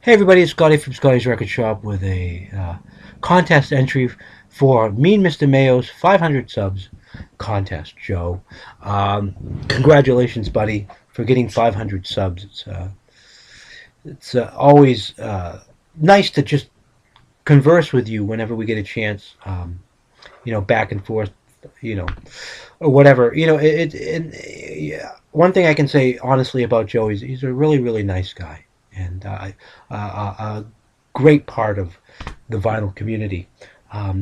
Hey everybody, it's Scotty from Scotty's Record Shop with a contest entry for Mean Mr. Mayo's 500 subs contest, Joe. Congratulations, buddy, for getting 500 subs. It's always nice to just converse with you whenever we get a chance, back and forth, you know, or whatever. Yeah. One thing I can say honestly about Joe is he's a really, really nice guy. And a great part of the vinyl community.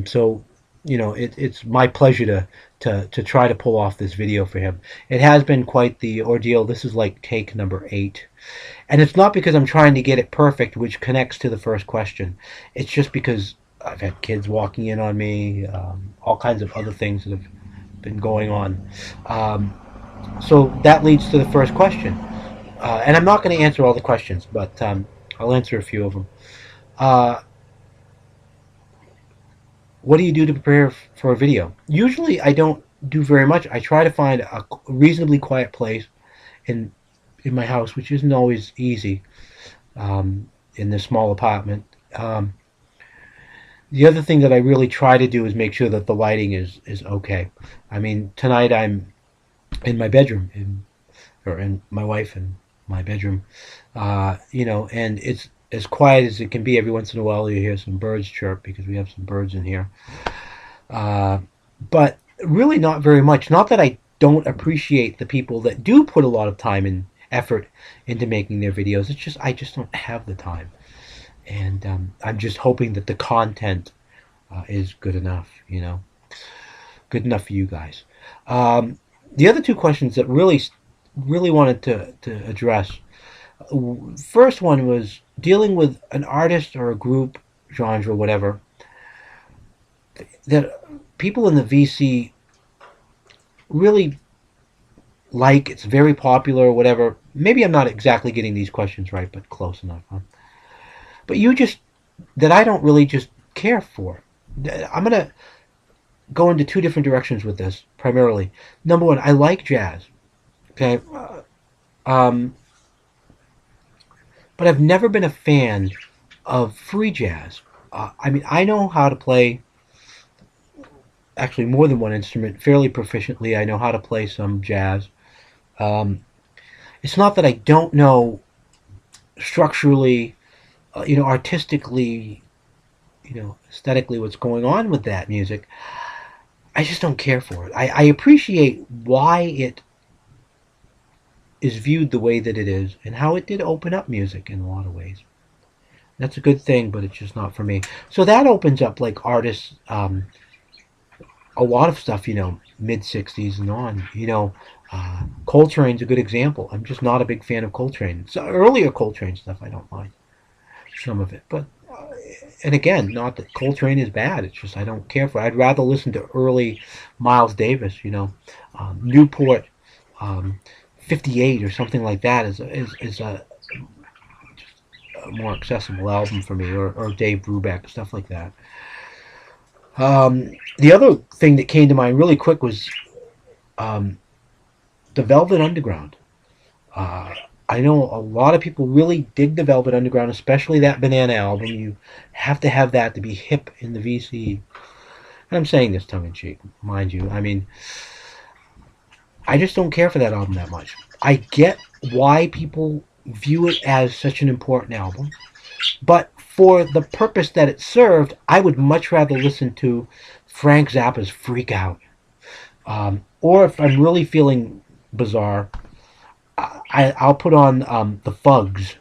So, it's my pleasure to try to pull off this video for him. It has been quite the ordeal. This is like take number 8. And it's not because I'm trying to get it perfect, which connects to the first question. It's just because I've had kids walking in on me, all kinds of other things that have been going on. So that leads to the first question. And I'm not going to answer all the questions, but I'll answer a few of them. Uh, what do you do to prepare for a video? Usually, I don't do very much. I try to find a reasonably quiet place in in my house, which isn't always easy in this small apartment. The other thing that I really try to do is make sure that the lighting is okay. I mean, tonight I'm in my bedroom, or in my wife and my bedroom, and it's as quiet as it can be. Every once in a while, you hear some birds chirp because we have some birds in here, uh, but really not very much. Not that I don't appreciate the people that do put a lot of time and effort into making their videos. It's just I just don't have the time, and I'm just hoping that the content is good enough. Good enough for you guys. The other two questions that really wanted to address. First one was dealing with an artist or a group, genre, whatever, that people in the VC really like. It's very popular, or whatever. Maybe I'm not exactly getting these questions right, but close enough. Huh? But that I don't really just care for. I'm going to go into two different directions with this, primarily. Number one, I like jazz. Okay. Um, but I've never been a fan of free jazz. I mean, I know how to play actually more than one instrument fairly proficiently. I know how to play some jazz. Um, it's not that I don't know structurally, artistically, aesthetically what's going on with that music. I just don't care for it. I appreciate why it is viewed the way that it is and how it did open up music in a lot of ways. That's a good thing, but it's just not for me. So that opens up like artists, a lot of stuff, mid 60s and on. Coltrane's a good example. I'm just not a big fan of Coltrane. So earlier Coltrane stuff, I don't mind some of it. But, and again, not that Coltrane is bad. It's just I don't care for it. I'd rather listen to early Miles Davis, Newport, 58 or something like that is a more accessible album for me, or Dave Brubeck, stuff like that. The other thing that came to mind really quick was um, the Velvet Underground. Uh, I know a lot of people really dig the Velvet Underground, especially that Banana album. You have to have that to be hip in the VC. And I'm saying this tongue in cheek, mind you. I mean, I just don't care for that album that much. I get why people view it as such an important album, but for the purpose that it served, I would much rather listen to Frank Zappa's Freak Out. Or if I'm really feeling bizarre, I'll put on the Fugs'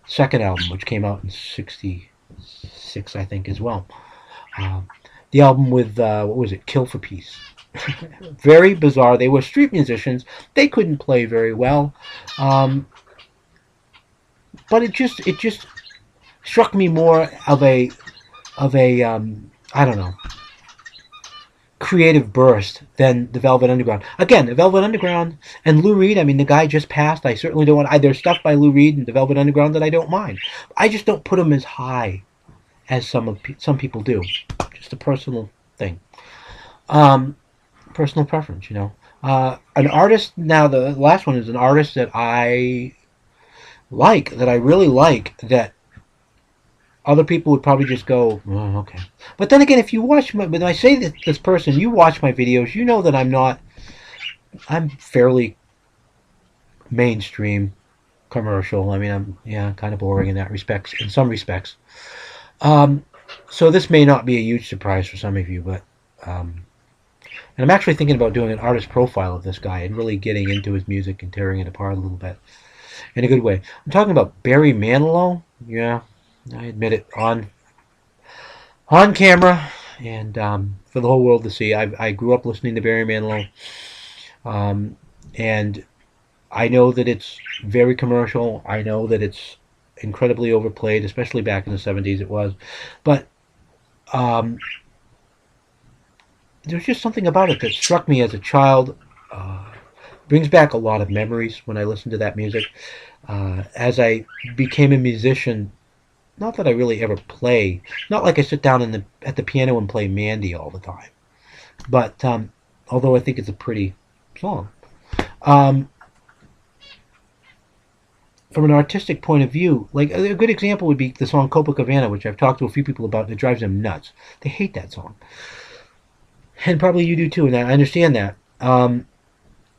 second album, which came out in '66, I think, as well. Uh, the album with, what was it, Kill for Peace. Very bizarre. They were street musicians. They couldn't play very well. Um, but it just struck me more of a I don't know, creative burst than the Velvet Underground. Again, the Velvet Underground and Lou Reed. I mean, the guy just passed. I certainly don't want. There's stuff by Lou Reed and the Velvet Underground that I don't mind. I just don't put them as high as some people do. Just a personal thing, um, personal preference. An artist. Now, the last one is an artist that I like, that I really like, that Other people would probably just go, oh, okay. But then again, if you watch when I say this person, you watch my videos, you know that I'm fairly mainstream commercial. I mean, I'm kind of boring in some respects. Um, so this may not be a huge surprise for some of you, but and I'm actually thinking about doing an artist profile of this guy and really getting into his music and tearing it apart a little bit in a good way. I'm talking about Barry Manilow. Yeah, I admit it on camera and for the whole world to see. I grew up listening to Barry Manilow, and I know that it's very commercial. I know that it's incredibly overplayed, especially back in the 70s it was. But um, there's just something about it that struck me as a child. Uh, Brings back a lot of memories when I listen to that music. As I became a musician, not that I really ever play, not like I sit down at the piano and play Mandy all the time, but although I think it's a pretty song. Um, from an artistic point of view, like a good example would be the song Copacabana, which I've talked to a few people about. It drives them nuts. They hate that song, and probably you do too. And I understand that.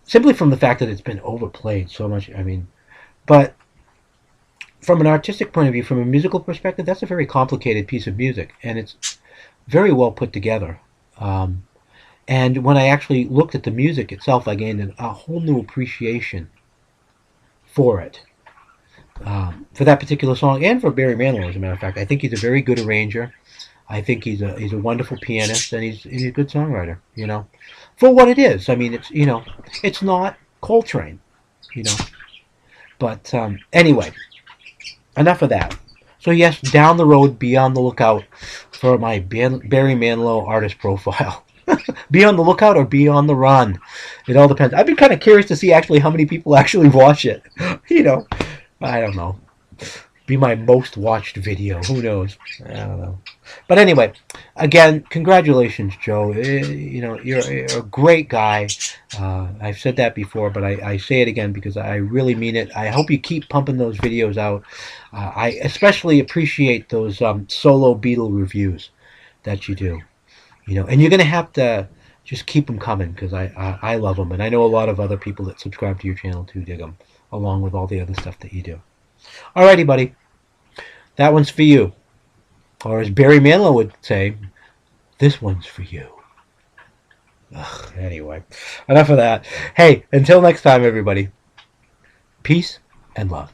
Simply from the fact that it's been overplayed so much. I mean, but from an artistic point of view, from a musical perspective, that's a very complicated piece of music, and it's very well put together. Um, and when I actually looked at the music itself, I gained a whole new appreciation for it, for that particular song, and for Barry Manilow. As a matter of fact, I think he's a very good arranger. I think he's a wonderful pianist, and he's a good songwriter. You know, for what it is. I mean, it's not Coltrane. You know, but anyway, enough of that. So yes, down the road, be on the lookout for my Barry Manilow artist profile. Be on the lookout or be on the run. It all depends. I'd be kind of curious to see actually how many people actually watch it. You know, I don't know. Be my most watched video. Who knows? I don't know. But anyway, again, congratulations, Joe. You know, you're a great guy. I've said that before, but I say it again because I really mean it. I hope you keep pumping those videos out. I especially appreciate those solo Beatle reviews that you do. You know, and you're going to have to just keep them coming because I love them. And I know a lot of other people that subscribe to your channel too dig them, along with all the other stuff that you do. Alrighty, buddy. That one's for you. Or as Barry Manilow would say, this one's for you. Ugh, anyway, enough of that. Hey, until next time, everybody. Peace and love.